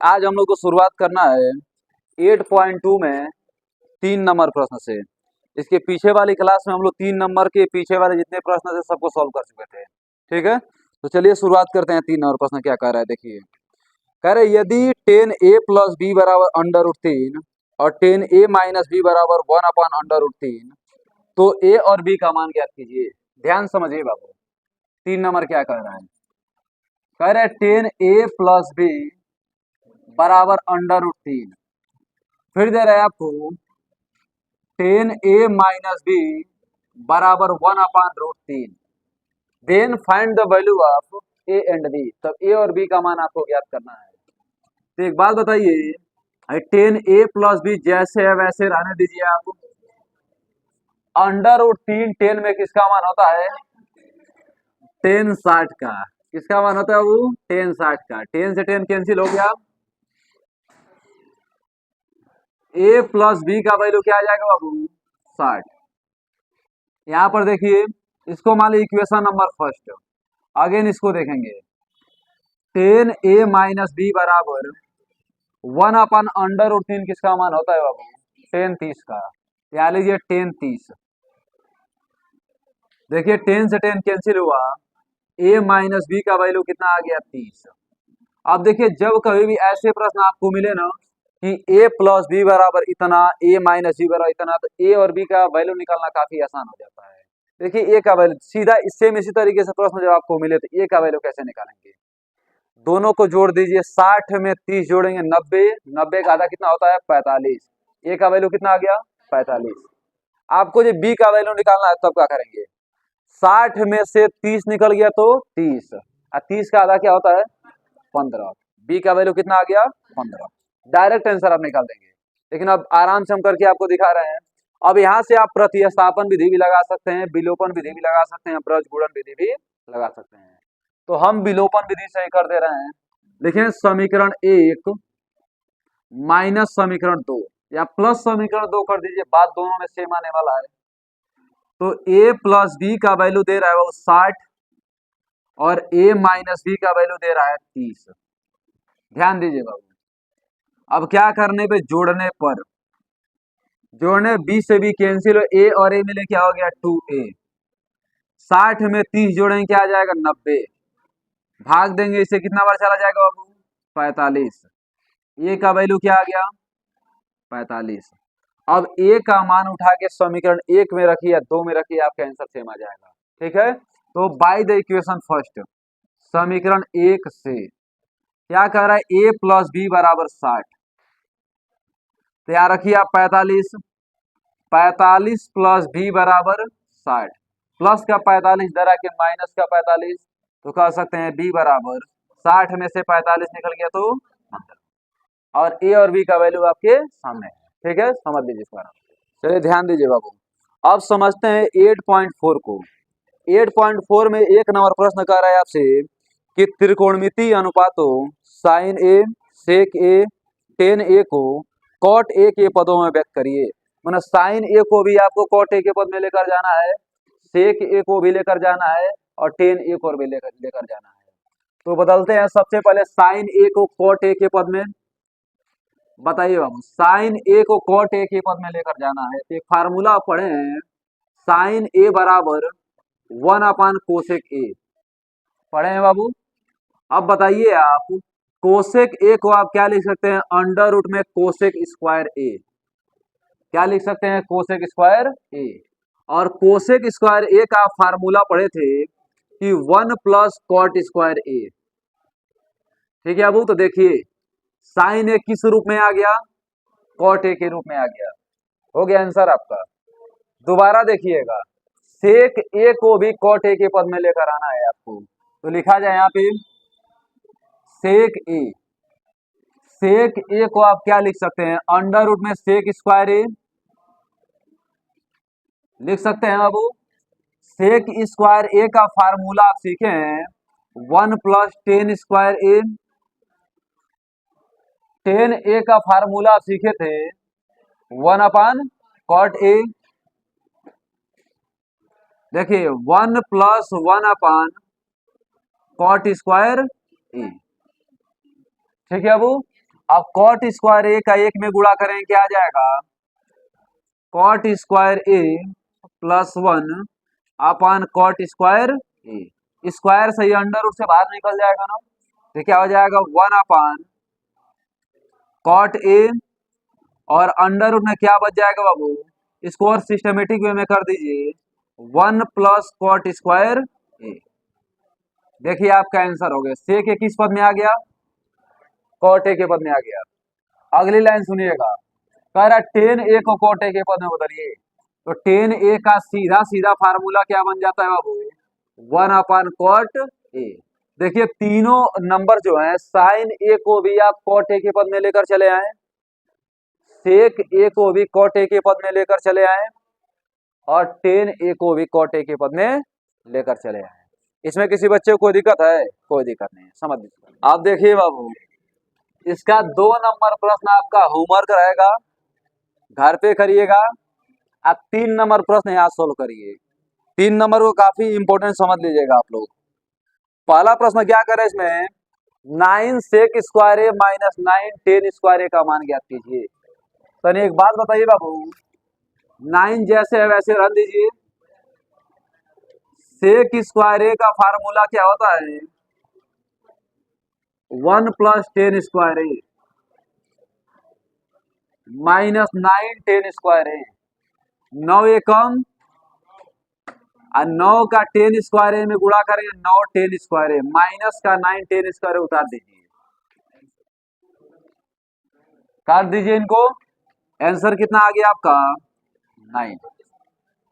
आज हम लोग को शुरुआत करना है 8.2 में 3 नंबर प्रश्न से। इसके पीछे वाली क्लास में हम लोग 3 नंबर के पीछे वाले जितने प्रश्न थे सबको सॉल्व कर चुके थे। ठीक है, तो चलिए शुरुआत करते हैं। 3 नंबर प्रश्न क्या कह रहा है, देखिए। कह रहे यदि 10a प्लस बी बराबर अंडर रूट 3 और 10a माइनस बी बराबर 1/√3, तो a और b का मान ज्ञात कीजिए। ध्यान समझिए बाबू, 3 नंबर क्या कह रहा है। कह रहे 10a प्लस बी बराबर अंडर रूट 3, फिर दे रहे हैं आपको 10a माइनस बी बराबर 1/√3। Then find the value of A and B. तब ए और बी का मान आपको ज्ञात करना है। तो एक बात बताइए, 10a प्लस बी जैसे है वैसे रहने दीजिए आप। अंडर रूट 3 10 में किसका मान होता है? 10 60 का। किसका मान होता है वो? 10 60 का। 10 से 10 कैंसिल हो गया। a प्लस बी का वैल्यू क्या आ जाएगा बाबू? 60। यहाँ पर देखिए, इसको मान लीजिए इक्वेशन नंबर फर्स्ट। अगेन इसको देखेंगे, 10a माइनस बी बराबर 1/√3 किसका मान होता है बाबू? 10 30 का। यहाँ लीजिए 10 30। देखिए 10 से 10 कैंसिल हुआ, a माइनस बी का वैल्यू कितना आ गया? 30। अब देखिए, जब कभी भी ऐसे प्रश्न आपको मिले ना कि a प्लस बी बराबर इतना, a माइनस बी बराबर इतना, तो a और b का वैल्यू निकालना काफी आसान हो जाता है। देखिए a का वैल्यू सीधा इससे इसी तरीके से प्रश्न जब आपको मिले तो a का वैल्यू कैसे निकालेंगे? दोनों को जोड़ दीजिए। 60 में 30 जोड़ेंगे 90। 90 का आधा कितना होता है? 45। a का वैल्यू कितना आ गया? 45। आपको जो b का वैल्यू निकालना है तब क्या करेंगे? 60 में से 30 निकल गया तो 30, और 30 का आधा क्या होता है? 15। b का वैल्यू कितना आ गया? 15। डायरेक्ट आंसर आप निकाल देंगे। लेकिन अब आराम से हम करके आपको दिखा रहे हैं। अब यहाँ से आप प्रतिस्थापन विधि भी लगा सकते हैं, विलोपन विधि भी लगा सकते हैं, ब्रज गुणन विधि भी लगा सकते हैं। तो हम विलोपन विधि से ही कर दे रहे हैं। लिखें समीकरण 1 माइनस समीकरण 2 या प्लस समीकरण 2 कर दीजिए, बात दोनों में सेम आने वाला है। तो a प्लस बी का वैल्यू दे रहा है वो 60 और a माइनस बी का वैल्यू दे रहा है 30। ध्यान दीजिए बाबू, अब क्या करने पे? जोड़ने पर। जोड़ने b से b कैंसिल हो, a और a मिले क्या हो गया? 2a। 60 में 30 जोड़ेंगे क्या आ जाएगा? 90। भाग देंगे इसे, कितना बार चला जाएगा बाबू? 45। a का वैल्यू क्या आ गया? 45। अब a का मान उठा के समीकरण 1 में रखिए या 2 में रखिए, आपका आंसर सेम आ जाएगा। ठीक है, तो बाय द इक्वेशन फर्स्ट, समीकरण 1 से क्या कह रहा है? a प्लस बी बराबर 60। तो यहाँ रखिए आप 45। 45 प्लस बी बराबर 60। प्लस का 45 दरा के माइनस का 45, तो कह सकते हैं b बराबर 60 में से 45 निकल गया तो 15। और a और b का वैल्यू आपके सामने है। ठीक है, समझ लीजिए इस बार। चलिए ध्यान दीजिए बाबू, अब समझते हैं 8.4 को। 8.4 में 1 नंबर प्रश्न कर रहा है आपसे कि त्रिकोणमितीय अनुपातों साइन ए, सेक ए, टेन ए को कॉट ए के पदों में व्यक्त करिए। मतलब साइन ए को भी आपको कॉट ए के पद में लेकर जाना है, सेक ए को भी लेकर जाना है, और टेन ए को भी लेकर जाना है। तो बदलते हैं, सबसे पहले साइन ए को कॉट ए के पद में। बताइए बाबू, साइन ए को कॉट ए के पद में लेकर जाना है तो एक फार्मूला पढ़े हैं, साइन ए बराबर 1/कोसेक ए। पढ़े हैं बाबू। अब बताइए आप, कोसेक ए को आप क्या लिख सकते हैं? अंडर रूट में कोसेक स्क्वायर ए। क्या लिख सकते हैं? कोसेक स्क्वायर ए। और कोसेक स्क्वायर ए का फार्मूला पढ़े थे कि 1 प्लस कॉट स्क्वायर ए। ठीक है बाबू, तो देखिए साइन ए किस रूप में आ गया? कॉट ए के रूप में आ गया। हो गया आंसर आपका। दोबारा देखिएगा, सेक ए को भी कॉट ए के पद में लेकर आना है आपको। तो लिखा जाए यहाँ पे सेक ए। सेक ए को आप क्या लिख सकते हैं? अंडर रूट में सेक स्क्वायर ए लिख सकते हैं बाबू। सेक स्क्वायर ए का फार्मूला आप सीखे हैं 1 प्लस टेन स्क्वायर ए। टेन ए का फार्मूला आप सीखे थे 1/कॉट ए। देखिए 1 प्लस 1/कॉट स्क्वायर ए। ठीक है बाबू। अब कॉट स्क्वायर ए का एक में गुणा करें क्या आ जाएगा, cot square A plus one upon cot square A, square सही अंडर रूट से बाहर निकल जाएगा ना, तो क्या हो जाएगा वन अपॉन कॉट ए, और अंडर रूट में क्या बच जाएगा बाबू, इसको और सिस्टमेटिक वे में कर दीजिए, वन प्लस कॉट स्क्वायर ए। देखिए आपका आंसर हो गया, सेक ए किस पद में आ गया, कॉट ए के पद में आ गया। अगली लाइन सुनिएगा, कह रहा टेन ए को कॉट ए के पद में बदलिए, तो टेन ए का सीधा सीधा फार्मूला क्या बन जाता है बाबू, वन अपॉन कॉट ए। देखिए तीनों नंबर जो है साइन ए को भी आप कॉट ए के पद में लेकर चले आए, सेक ए को भी कॉट ए के पद में लेकर चले आए, और टेन ए को भी कॉट ए के पद में लेकर चले आए। इसमें किसी बच्चे को कोई दिक्कत है, कोई दिक्कत नहीं है, समझ लीजिए। आप देखिए बाबू, इसका 2 नंबर प्रश्न आपका होमवर्क रहेगा, घर पे करिएगा। आप 3 नंबर प्रश्न यहाँ सोल्व करिए, 3 नंबर को काफी इंपोर्टेंट समझ लीजिएगा आप लोग। पहला प्रश्न क्या करे इसमें, 9 सेक स्क्वायर ए माइनस 9 टेन स्क्वायर ए का मान ज्ञात कीजिए। तो एक बात बताइए बाबू, 9 जैसे है वैसे रख दीजिए, सेक स्क्वायर ए का फार्मूला क्या होता है, 1 प्लस टेन स्क्वायर ए माइनस 9 टेन स्क्वायर ए, 9 एकम और 9 का टेन स्क्वायर ए में गुणा करेंगे 9 टेन स्क्वायर ए, माइनस का 9 टेन स्क्वायर ए उतार दीजिए, काट दीजिए इनको, आंसर कितना आ गया आपका 9।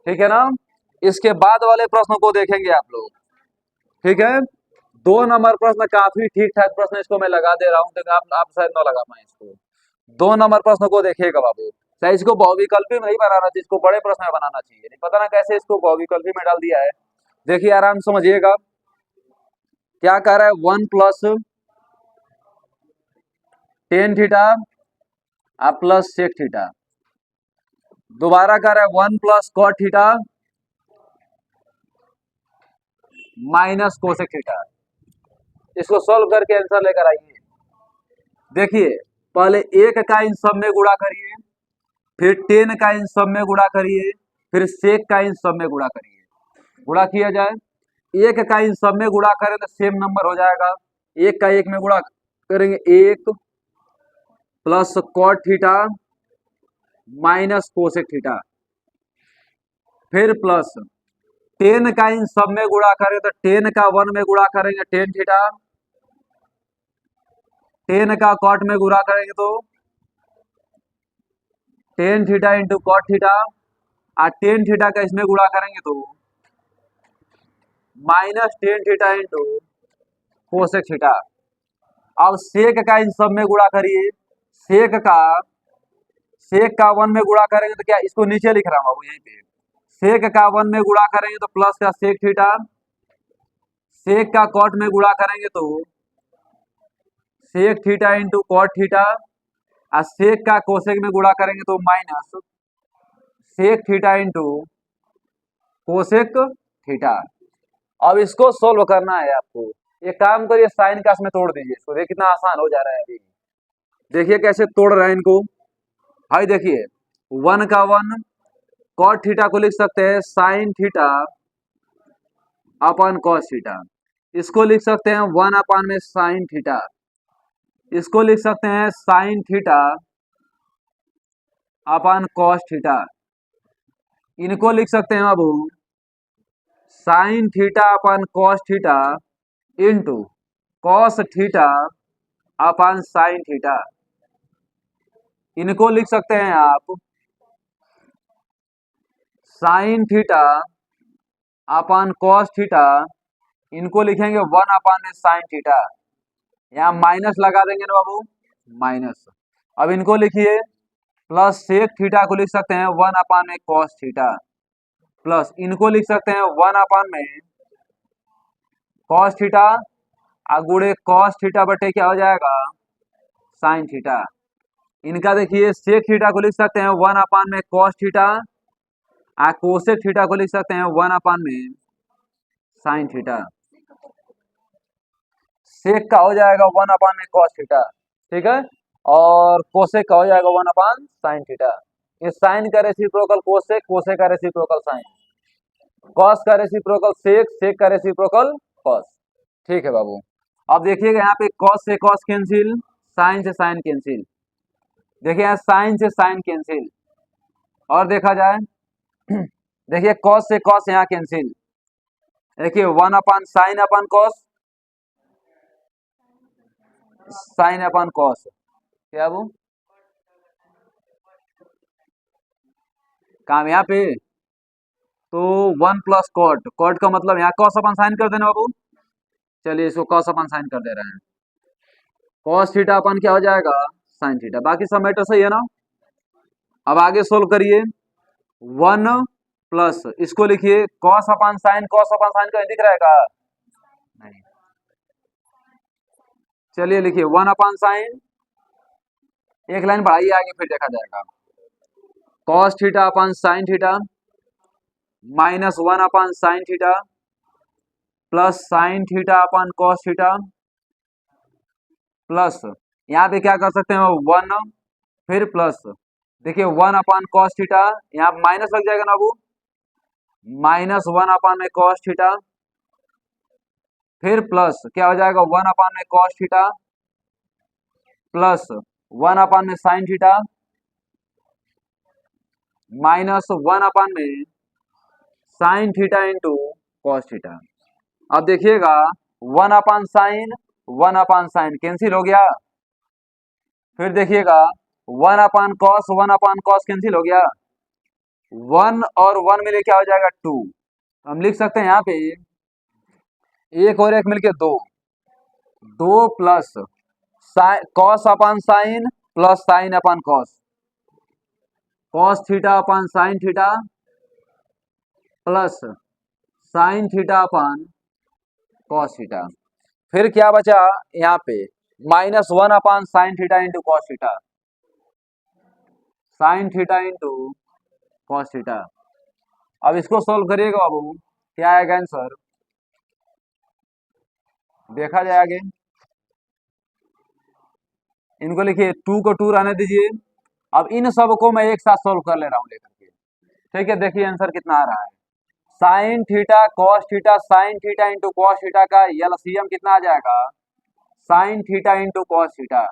ठीक है ना। इसके बाद वाले प्रश्नों को देखेंगे आप लोग, ठीक है। 2 नंबर प्रश्न काफी ठीक ठाक प्रश्न, इसको मैं लगा दे रहा हूँ, लेकिन आप शायद ना लगा पाए इसको। 2 नंबर प्रश्न को देखिएगा बाबू, चाहे इसको बहुविकल्पी में नहीं बनाना चाहिए, इसको बड़े प्रश्न में बनाना चाहिए, नहीं पता ना कैसे इसको बहुविकल्पी में डाल दिया है। देखिए आराम समझिएगा, क्या कह रहा है, 1 plus tan theta plus sec theta, दोबारा कह रहा है 1 plus cot theta minus cosec theta. इसको सॉल्व करके आंसर लेकर आइए। देखिए पहले एक का इन सब में गुणा करिए, फिर टेन का इन सब में गुणा करिए, फिर सेक का इन सब में गुणा करिए। गुणा किया जाए, एक का इन सब में गुणा करें तो सेम नंबर हो जाएगा, एक का एक में गुणा करेंगे, एक plus cot theta minus cosec theta, फिर प्लस टेन का इन सब में गुणा करें तो टेन का 1 में गुणा करेंगे टेन थीटा, टेन का कॉट में गुणा करेंगे तो tan theta into cot theta, और टेन थीटा का इसमें गुणा करेंगे तो minus tan theta into cosec theta. अब सेक का इन सब में गुणा करिए, सेक का 1 में गुणा करेंगे तो क्या, इसको नीचे लिख रहा हूं बाबू यहीं पे, सेक का 1 में गुणा करेंगे तो प्लस का सेक थीटा, सेक का कॉट में गुणा करेंगे तो sec theta into cot theta, और सेक का कोसेक में गुणा करेंगे तो minus sec theta into cosec theta. अब इसको सोल्व करना है आपको, एक काम करिए साइन का इसमें तोड़ दीजिए इसको, देखिए कितना आसान हो जा रहा है अभी। देखिए कैसे तोड़ रहे हैं इनको, हाई देखिए 1 का 1 कॉट थीटा को लिख सकते हैं sine theta upon cos theta, इसको लिख सकते हैं 1 अपॉन में साइन थीटा, इसको लिख सकते हैं sine theta upon cos theta, इनको लिख सकते हैं बाबू sine theta upon cos theta into cos theta upon sine theta, इनको लिख सकते हैं आप sine theta upon cos theta, इनको लिखेंगे 1 अपॉन में साइन थीटा, यहाँ माइनस लगा देंगे ना बाबू, माइनस। अब इनको लिखिए प्लस सेक थीटा को लिख सकते हैं 1 अपॉन में कॉस थीटा, प्लस इनको लिख सकते हैं 1 अपॉन में कॉस थीटा, गुणे कॉस थीटा बटे क्या हो जाएगा साइन थीटा। इनका देखिए सेक थीटा को लिख सकते हैं 1 अपॉन में कॉस थीटा, कोसेक थीटा को लिख सकते हैं 1 अपॉन में साइन थीटा, सेक का हो जाएगा 1 अपॉन में कॉस थीटा, ठीक है। और कोसेक का हो जाएगा 1/sin थीटा। ये साइन का रेसिप्रोकल कोसेक, कोसेक का रेसिप्रोकल साइन, कॉस का रेसिप्रोकल सेक, सेक का रेसिप्रोकल कॉस। ठीक है बाबू। अब देखिएगा यहाँ पे कॉस से कॉस कैंसिल, साइन से साइन कैंसिल, देखिए यहाँ साइन से साइन कैंसिल, और देखा जाए देखिए कॉस से कॉस यहाँ कैंसिल, देखिए 1/sin/cos, sin/cos, क्या वो काम यहाँ पे, तो 1 + cot, cot का मतलब यहाँ cos/sin कर देना बाबू। चलिए इसको cos/sin कर दे रहे हैं, cos थीटा अपन क्या हो जाएगा sin थीटा। बाकी सब मैटर सही है ना। अब आगे सोल्व करिए, 1 + इसको लिखिए cos/sin, cos/sin का दिख रहेगा नहीं, चलिए लिखिए 1/sin, एक लाइन बढ़ाइए आगे फिर देखा जाएगा, cos थीटा/sin theta -1/sin theta plus sin थीटा/cos थीटा प्लस, यहाँ पे क्या कर सकते हैं 1, फिर प्लस, देखिए 1/cos थीटा, यहाँ माइनस लग जाएगा ना बाबू, -1/cos थीटा, फिर प्लस क्या हो जाएगा 1/cos theta plus 1/sin theta -1/sin theta into cos theta. अब देखिएगा 1/sin 1/sin कैंसिल हो गया, फिर देखिएगा 1/cos 1/cos कैंसिल हो गया, 1 और 1 मिले क्या हो जाएगा 2। हम लिख सकते हैं यहाँ पे एक और एक मिलके 2, 2 plus cos/sin plus sin/cos, cos थीटा/sin थीटा प्लस sin थीटा/cos थीटा, फिर क्या बचा यहाँ पे -1/sin theta into cos theta, sin theta into cos theta. अब इसको सोल्व करिएगा बाबू, क्या आएगा आंसर देखा जाए आगे। इनको लिखिए 2 को 2 रहने दीजिए। अब इन सब को मैं एक साथ सोल्व कर ले रहा हूँ लेकर के, ठीक है। देखिए आंसर कितना आ रहा है, sine theta cos theta sine theta into cos theta का एलसीएम कितना आ जाएगा sine theta into cos theta.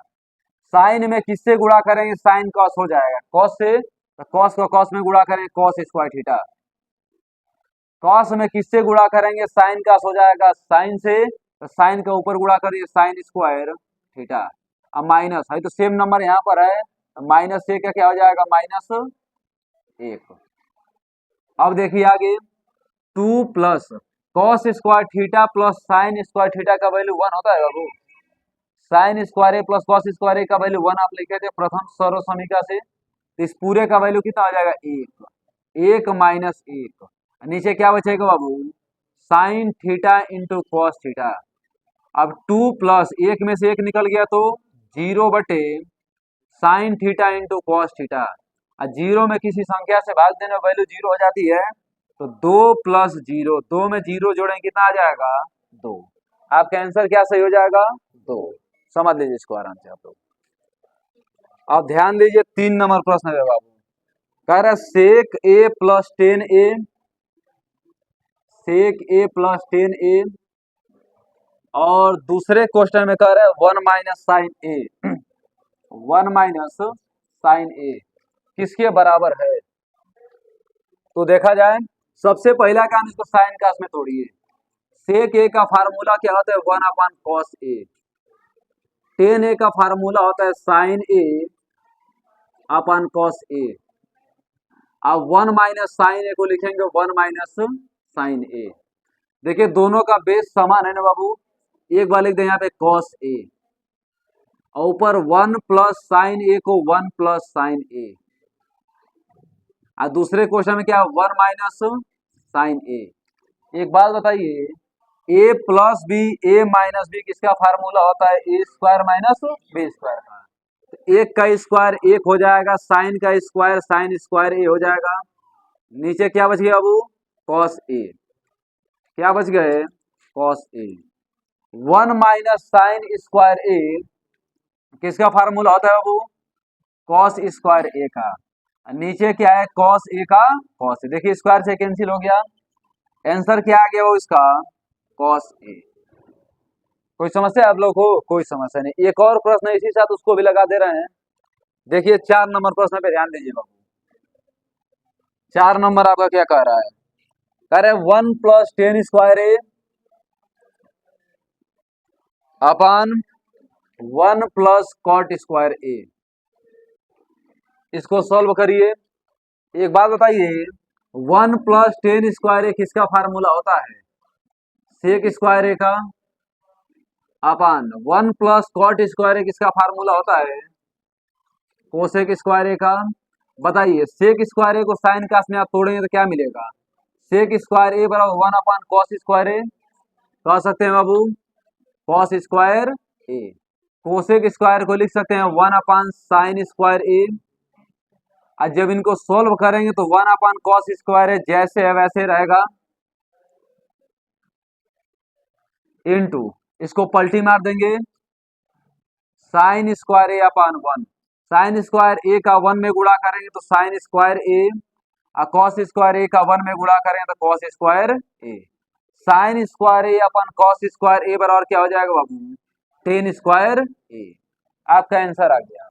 Sine में किससे गुणा करेंगे साइन कॉस हो जाएगा, कॉस से, तो कॉस को कॉस में गुणा करेंगे कॉस स्क्वायर थीटा, कॉस में किससे गुणा करेंगे साइन का हो जाएगा साइन से, तो साइन के ऊपर गुणा करिए साइन स्क्वायर थीटा। अब माइनस है तो सेम नंबर यहाँ पर है, माइनस से क्या हो जाएगा -1। अब देखिए आगे 2 plus cos square theta plus sine square theta का वैल्यू 1 होता है बाबू, sine square A plus cos square ए का वैल्यू 1 आप लिखे थे प्रथम सर्व समीकरण से, तो इस पूरे का वैल्यू कितना आ जाएगा 1, 1 माइनस 1, नीचे क्या बचेगा बाबू sine theta into cos theta. अब 2 प्लस एक में से एक निकल गया तो 0/साइन थीटा इंटू कॉस थीटा, और 0 में किसी संख्या से भाग देने वैल्यू 0 हो जाती है, तो 2 + 0, 2 में 0 जोड़ेंगे कितना आ जाएगा 2। आपका आंसर क्या सही हो जाएगा 2। समझ लीजिए इसको आराम से आप लोग। अब ध्यान दीजिए 3 नंबर प्रश्न है बाबू, कह रहा है सेक ए प्लस 10a, सेक ए प्लस 10a, और दूसरे क्वेश्चन में कह रहा है 1 - साइन ए, 1 - साइन ए किसके बराबर है। तो देखा जाए सबसे पहला काम इसको साइन का में तोड़िए, सेक ए का फार्मूला क्या होता है 1/cos a, 10a का फार्मूला होता है sine A upon cos a। अब 1 - साइन ए को लिखेंगे 1 - साइन ए, देखिए दोनों का बेस समान है ना बाबू, एक बार लिख दें यहाँ पे cos a, और ऊपर 1 + साइन ए को 1 + साइन ए, और दूसरे क्वेश्चन में क्या 1 - साइन ए। एक बात बताइए a + b, a - b किसका फार्मूला होता है a² - b² का, तो एक का स्क्वायर एक हो जाएगा, साइन का स्क्वायर साइन स्क्वायर ए हो जाएगा, नीचे क्या बच गया बाबू cos a, क्या बच गए cos a। 1 - साइन स्क्वायर ए किसका फार्मूला होता है बाबू? कॉस स्क्वायर ए का। नीचे क्या है? कॉस ए का कॉस ए। देखिए स्क्वायर से कैंसिल हो गया, आंसर क्या आ गया वो इसका? Cos A. कोई समस्या आप लोग को? कोई समस्या नहीं। एक और प्रश्न इसी साथ उसको भी लगा दे रहे हैं। देखिए 4 नंबर प्रश्न पे ध्यान दीजिए बाबू। 4 नंबर आपका क्या कह रहा है? कह रहे 1 प्लस टेन स्क्वायर ए अपान 1 प्लस कॉट स्क्वायर ए। इसको सॉल्व करिए। एक बात बताइए, 1 प्लस टेन स्क्वायर ए किसका फार्मूला होता है? सेक स्क्वायर ए का। अपान 1 प्लस कॉट स्क्वायर ए किसका फार्मूला होता है? कोसेक स्क्वायर ए का। बताइए सेक स्क्वायर ए को साइन कास में आप तोड़ेंगे तो क्या मिलेगा? सेक स्क्वायर ए बराबर 1 अपान कॉस स्क्वायर ए। कह सकते हैं बाबू कॉस स्क्वायर ए। कोसेक स्क्वायर को लिख सकते हैं 1 अपान साइन स्क्वायर ए। और जब इनको सोल्व करेंगे तो 1 अपान कॉस स्क्वायर ए जैसे है वैसे रहेगा, इनटू इसको पलटी मार देंगे साइन स्क्वायर ए अपान 1। साइन स्क्वायर ए का 1 में गुणा करेंगे तो साइन स्क्वायर ए, और कॉस स्क्वायर ए का 1 में गुणा करेंगे तो कॉस स्क्वायर ए। साइन स्क्वायर ए अपन कॉस स्क्वायर ए बराबर क्या हो जाएगा बाबू? टेन स्क्वायर ए। आपका आंसर आ गया।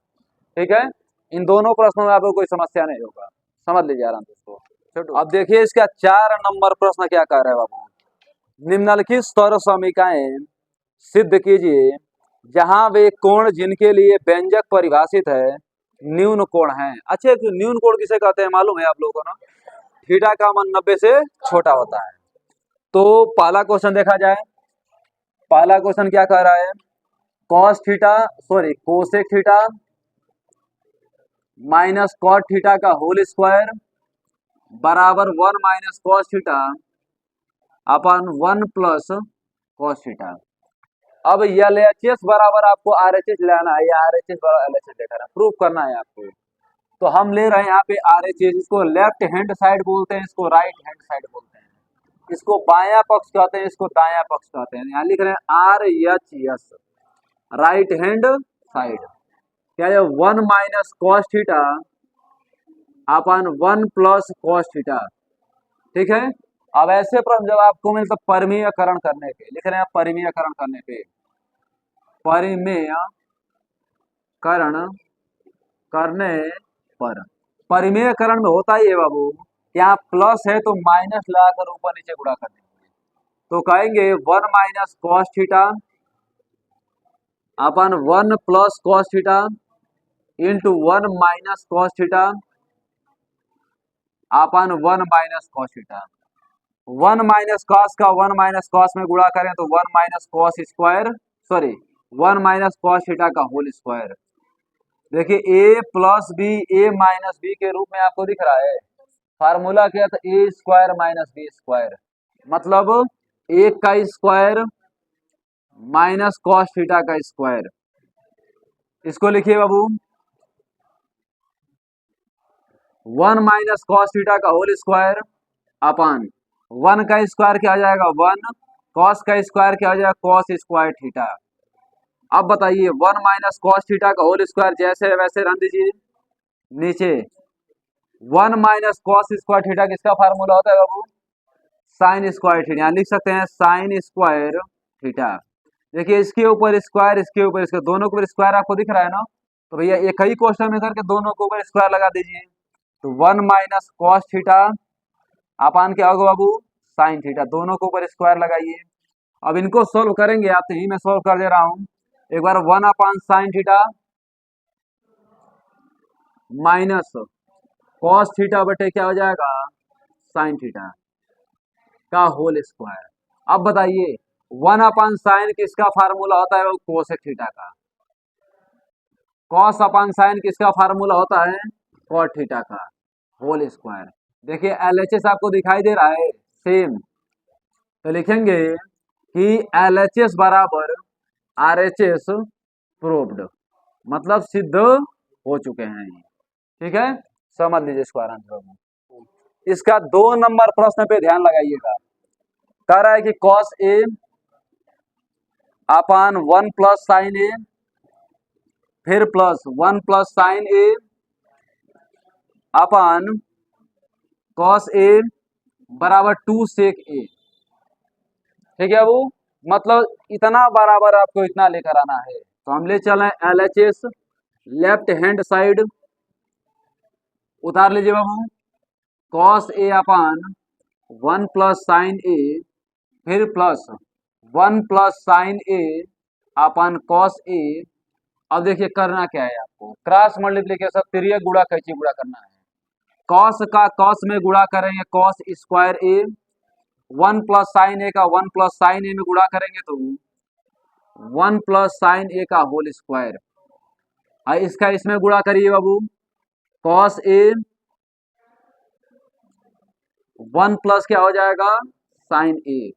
ठीक है, इन दोनों प्रश्नों में आपको कोई समस्या नहीं होगा, समझ लीजिए आराम से इसको। अब देखिए इसका 4 नंबर प्रश्न क्या कह रहा है बाबू? निम्नलिखित स्तर समीकरण सिद्ध कीजिए जहां वे कोण जिनके लिए व्यंजक परिभाषित है न्यून कोण है। अच्छे, न्यून कोण किसे कहते हैं मालूम है आप लोगों को ना? थीटा का मान 90 से छोटा होता है। तो पहला क्वेश्चन देखा जाए। पहला क्वेश्चन क्या कह रहा है? Cos theta sorry cosec theta minus cot theta का होल स्क्वायर बराबर 1 minus cos theta upon 1 plus cos theta. अब LHS बराबर आपको RHS लेना है, या RHS बराबर LHS देखा है, प्रूफ करना है आपको। तो हम ले रहे हैं यहाँ पे RHS। इसको लेफ्ट हैंड साइड बोलते हैं, इसको राइट हैंड साइड बोलते हैं। इसको बायां पक्ष कहते हैं, इसको दायां पक्ष कहते हैं। यहाँ लिख रहे हैं RHS राइट हैंड साइड। क्या है? 1 minus cos theta upon 1 plus cos theta. ठीक है। अब ऐसे प्रश्न जब आपको मिले तो परिमेयकरण करने पे लिख रहे हैं, परिमेयकरण करने पे, परिमेयकरण करने पर। परिमेयकरण में होता ही है बाबू, यहाँ प्लस है तो माइनस लगाकर ऊपर नीचे गुणा कर देंगे। तो कहेंगे 1 minus cos theta upon 1 plus cos theta into 1 minus cos theta upon 1 minus cos theta. 1 minus cos का 1 माइनस कॉस में गुणा करें तो 1 minus cos square sorry 1 minus cos theta का होल स्क्वायर। देखिए a plus B A minus B के रूप में आपको दिख रहा है। फार्मूला क्या था? A square minus B square, मतलब 1 का स्क्वायर माइनस कॉस थीटा का स्क्वायर। इसको लिखिए बाबू 1 माइनस कॉस थीटा का होल स्क्वायर अपान 1 का स्क्वायर क्या हो जाएगा? 1 कॉस का स्क्वायर क्या हो जाएगा? Cos square theta. अब बताइए 1 माइनस कॉस थीटा का होल स्क्वायर जैसे वैसे रख दीजिए नीचे। 1 माइनस कॉस स्क्वायर थीटा किसका फार्मूला होता है बाबू? Sine square theta. यहाँ लिख सकते हैं साइन स्क्वायर थीटा। देखिए इसके ऊपर स्क्वायर, इसके ऊपर स्क्वायर, दोनों के ऊपर स्क्वायर आपको दिख रहा है ना? तो भैया एक ही क्वेश्चन में करके दोनों के ऊपर स्क्वायर लगा दीजिए। तो 1 माइनस कॉस थीटा अपान क्या होगा बाबू? Sine theta. दोनों के ऊपर स्क्वायर लगाइए। अब इनको सोल्व करेंगे, आते ही मैं सोल्व कर दे रहा हूं एक बार। 1 अपान sine theta minus cos theta बटे क्या हो जाएगा? साइन थीटा का होल स्क्वायर। अब बताइए 1 अपान साइन किसका फार्मूला होता है? वो कोसेक थीटा का। कॉस अपान साइन किसका फार्मूला होता है? कॉट थीटा का होल स्क्वायर। देखिए LHS आपको दिखाई दे रहा है सेम, तो लिखेंगे कि LHS बराबर RHS प्रूव्ड, मतलब सिद्ध हो चुके हैं। ठीक है, समझ लीजिए इसको आराम से। इसका 2 नंबर प्रश्न पे ध्यान लगाइएगा। कह रहा है कि cos A upon 1 plus sine ए फिर plus 1 plus sine A upon cos A बराबर 2 सेक ए। ठीक है वो, मतलब इतना बराबर आपको इतना लेकर आना है। तो हम ले चले LHS लेफ्ट हैंड साइड, उतार लीजिए बाबू, cos A upon 1 plus sine ए, फिर plus 1 plus sine A upon cos A. अब देखिए करना क्या है आपको, क्रॉस मल्टीप्लीकेशन तिर्यक गुणा कैंची गुणा करना है। कॉस का कॉस में गुणा करेंगे cos square A, 1 plus sine A का 1 प्लस साइन ए में गुणा करेंगे तो 1 प्लस साइन ए का होल स्क्वायर। इसका इसमें गुणा करिए बाबू, कॉस ए 1 प्लस क्या हो जाएगा साइन ए।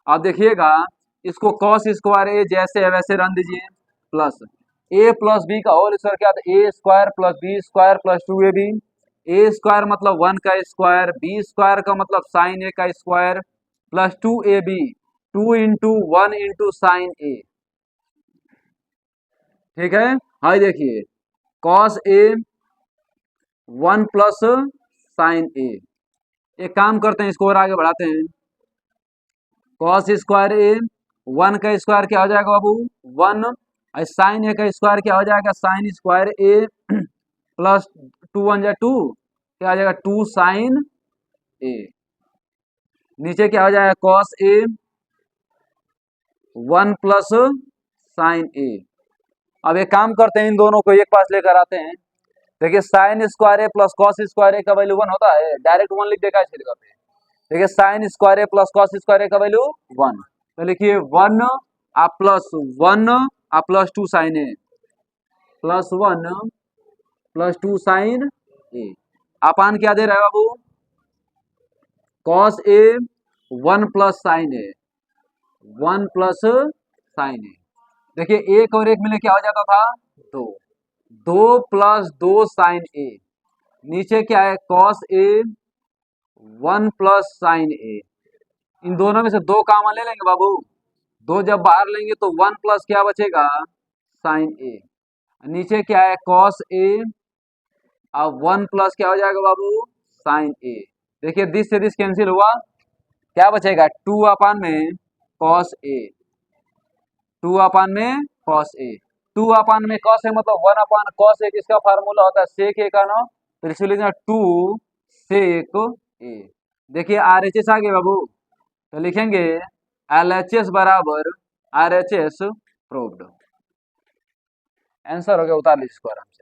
अब देखिएगा इसको कॉस स्क्वायर ए जैसे है वैसे रन दीजिए, प्लस ए प्लस बी का होल स्क्वायर क्या था, A square plus B square plus 2ab। A square मतलब 1 का स्क्वायर, बी स्क्वायर का मतलब साइन ए का square, plus 2ab, 2 into 1 into sine A. ठीक है, हाई देखिए cos A 1 plus sine A. एक काम करते हैं, इसको और आगे बढ़ाते हैं, कॉस स्क्वायर ए 1 का स्क्वायर क्या हो जाएगा बाबू 1, और साइन ए का स्क्वायर क्या हो जाएगा साइन स्क्वायर ए प्लस 2 1 जा 2, क्या हो जाएगा 2 साइन ए। नीचे क्या हो जाएगा कॉस ए 1 प्लस साइन ए। अब एक काम करते हैं, इन दोनों को एक पास लेकर आते हैं। देखिए sine square A plus cos square ए का वैल्यू 1 होता है, डायरेक्ट 1 लिख देगा इसके करते हैं। देखिए sine square A plus cos square ए का वैल्यू 1, तो लिखिए 1 आप प्लस 1 आप प्लस 2 साइन ए, प्लस 1 प्लस 2 साइन ए। अपान क्या दे रहा है बाबू, cos A 1 plus sine A, 1 plus sine ए। देखिए एक और एक मिले क्या हो जाता था 2, 2 प्लस 2 साइन ए। नीचे क्या है कॉस ए 1 प्लस साइन ए। इन दोनों में से 2 कॉमन ले लेंगे बाबू, 2 जब बाहर लेंगे तो 1 प्लस क्या बचेगा साइन ए। नीचे क्या है कॉस ए, अब 1 प्लस क्या हो जाएगा बाबू साइन ए। देखिए दिस से दिस कैंसिल हुआ, क्या बचेगा 2 अपान में कॉस ए, 2 अपान में कॉस ए। 2 अपान में कॉस ए मतलब 1 अपान कॉस ए, किसका फार्मूला होता है सेक ए का ना, तो इसको लिखना 2 सेक ए। देखिए RHS आ गए बाबू, तो लिखेंगे LHS बराबर RHS प्रूव्ड। आंसर हो गया, उतार लीजिए इसको आराम से।